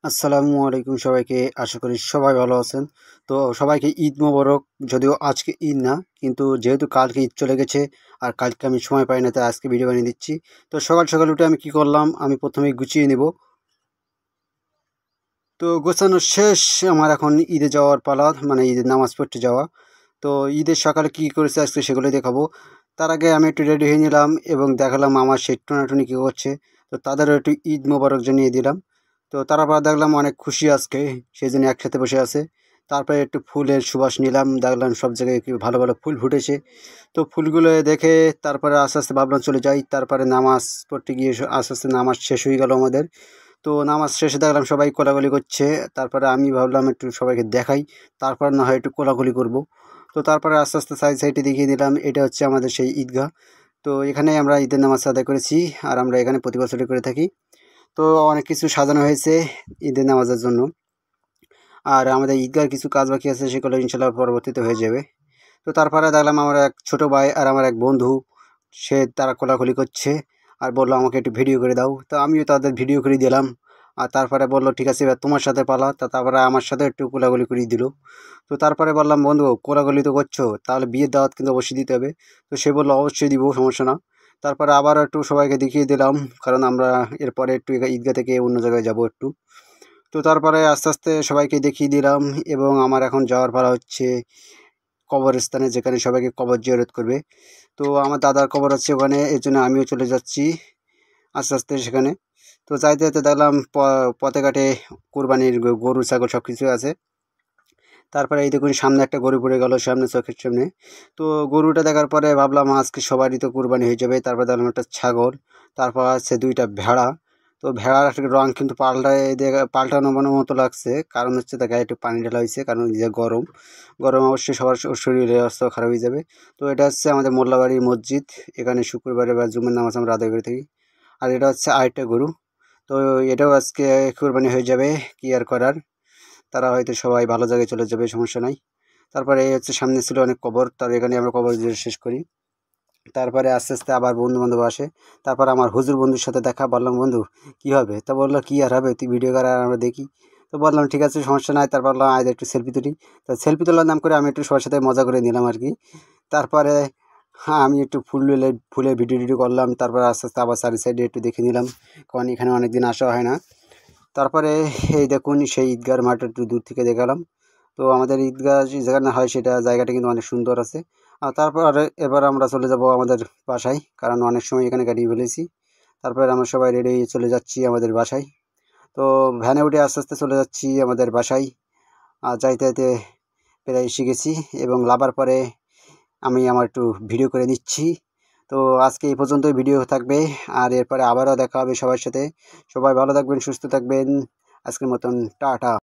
আসসালামু আলাইকুম সবাইকে। আশা করি সবাই ভালো আছেন। তো সবাইকে ঈদ মোবারক। যদিও আজকে ঈদ না, কিন্তু যেহেতু কালকে ঈদ চলে গেছে আর কালকে আমি সময় পাই না, তাই আজকে ভিডিও বানিয়ে দিচ্ছি। তো সকাল সকাল উঠে আমি কি করলাম, আমি প্রথমেই গুছিয়ে নিব। তো গোছানো শেষ। আমার এখন ঈদে যাওয়ার পালা, মানে ঈদের নামাজ পড়তে যাওয়া। তো ঈদের সকালে কী করেছে আজকে সেগুলোই দেখাবো। তার আগে আমি একটু রেডি হয়ে নিলাম এবং দেখালাম আমার সেই টোনাটুনি কী করছে। তো তাদেরও একটু ঈদ মোবারক জানিয়ে দিলাম। তো তারা আবার দেখলাম অনেক খুশি আজকে, সেই জন্য একসাথে বসে আছে। তারপরে একটু ফুলের সুবাস নিলাম, দেখলাম সব জায়গায় কি ভালো ভালো ফুল ফুটেছে। তো ফুলগুলো দেখে তারপরে আস্তে আস্তে ভাবলাম চলে যাই। তারপরে নামাজ পড়তে গিয়ে আস্তে আস্তে নামাজ শেষ হয়ে গেল আমাদের। তো নামাজ শেষে দেখলাম সবাই কোলাকুলি করছে। তারপরে আমি ভাবলাম একটু সবাইকে দেখাই, তারপর না হয় একটু কোলাকুলি করব। তো তারপরে আস্তে আস্তে সাইডে দেখিয়ে দিলাম এটা হচ্ছে আমাদের সেই ঈদগাহ। তো এখানেই আমরা ঈদের নামাজ আদায় করেছি, আর আমরা এখানে প্রতি বছরই করে থাকি। তো অনেক কিছু সাজানো হয়েছে ঈদের নামাজের জন্য। আর আমাদের ঈদগাহর কিছু কাজ বাকি আছে, সেগুলো ইনশাল্লাহ পরবর্তীতে হয়ে যাবে। তো তারপরে দেখলাম আমার এক ছোট ভাই আর আমার এক বন্ধু, তারা কোলাকুলি করছে আর বললো আমাকে একটু ভিডিও করে দাও। তো আমিও তাদের ভিডিও করে দিলাম। আর তারপরে বললো ঠিক আছে এবার তোমার সাথে পালা। তারপরে আমার সাথে একটু কোলাকুলি করিয়ে দিল। তো তারপরে বললাম বন্ধু কোলাকুলি তো করছো, তাহলে বিয়ের দাওয়াত কিন্তু অবশ্যই দিতে হবে। তো সে বললো অবশ্যই দিব, সমস্যা না। তারপরে আবার একটু সবাইকে দেখিয়ে দিলাম, কারণ আমরা এরপরে একটু ঈদগাহ থেকে অন্য জায়গায় যাব একটু। তো তারপরে আস্তে আস্তে সবাইকে দেখিয়ে দিলাম, এবং আমার এখন যাওয়ার পালা হচ্ছে কবরস্থানে, যেখানে সবাইকে কবর জিয়ারত করবে। তো আমার দাদার কবর আছে ওখানে, এর জন্য আমিও চলে যাচ্ছি আস্তে আস্তে সেখানে। তো যাইতে যাইতে দেখলাম পথে ঘাটে কোরবানির গরু ছাগল সব কিছু আছে। তারপরে এই দেখুন সামনে একটা গরু পড়ে গেল, সামনে চোখের সামনে। তো গরুটা দেখার পরে ভাবলাম আজকে সবারই তো কোরবানি হয়ে যাবে। তারপর দেখলাম একটা ছাগল, তারপর আছে দুইটা ভেড়া। তো ভেড়ার একটা রং কিন্তু পাল্টানো মতো লাগছে, কারণ হচ্ছে তার গায়ে একটু পানি ঢালা হয়েছে, কারণ যে গরম গরম অবশ্যই সবার শরীরের অবস্থা খারাপ হয়ে যাবে। তো এটা হচ্ছে আমাদের মোল্লাবাড়ির মসজিদ, এখানে শুক্রবারে বা জুমের নামাজ আমরা আদায় করে থাকি। আর এটা হচ্ছে আরেকটা গরু। তো এটাও আজকে কোরবানি হয়ে যাবে, কি আর করার। তারা হয়তো সবাই ভালো জায়গায় চলে যাবে, সমস্যা নাই। তারপরে এই হচ্ছে সামনে ছিল অনেক কবর, তার এখানে আমরা কবর দিয়ে শেষ করি। তারপরে আস্তে আস্তে আবার বন্ধু বান্ধব আসে। তারপর আমার হুজুর বন্ধুর সাথে দেখা, বললাম বন্ধু কি হবে, তা বললো কি আর হবে, তুই ভিডিও কর আর আমরা দেখি। তো বললাম ঠিক আছে সমস্যা নাই। তারপর বললাম আজ একটু সেলফি তুলি। তো সেলফি তোলার নাম করে আমি একটু সবার সাথে মজা করে নিলাম আর কি। তারপরে হ্যাঁ আমি একটু ফুলের ভিডিও টিডিও করলাম। তারপর আস্তে আস্তে আবার সাইডে একটু দেখে নিলাম, কারণ এখানে অনেকদিন আসা হয় না। তারপরে এই দেখুন সেই ঈদগাহর মাঠ একটু দূর থেকে দেখালাম। তো আমাদের ঈদগাহ যেখানে হয় সেটা জায়গাটা কিন্তু অনেক সুন্দর আছে। আর তারপর এবার আমরা চলে যাব আমাদের বাসায়, কারণ অনেক সময় এখানে কাটিয়ে ফেলেছি। তারপর আমরা সবাই রেডি হয়ে চলে যাচ্ছি আমাদের বাসায়। তো ভ্যানে উঠে আস্তে আস্তে চলে যাচ্ছি আমাদের বাসায়। আর যাইতে যাইতে প্রায় এসে গেছি, এবং লাভার পরে আমি আমার একটু ভিডিও করে নিচ্ছি। তো আজকে এই পর্যন্তই ভিডিও থাকবে, আর এরপরে আবারও দেখা হবে সবার সাথে। সবাই ভালো থাকবেন, সুস্থ থাকবেন। আজকের মতন টাটা।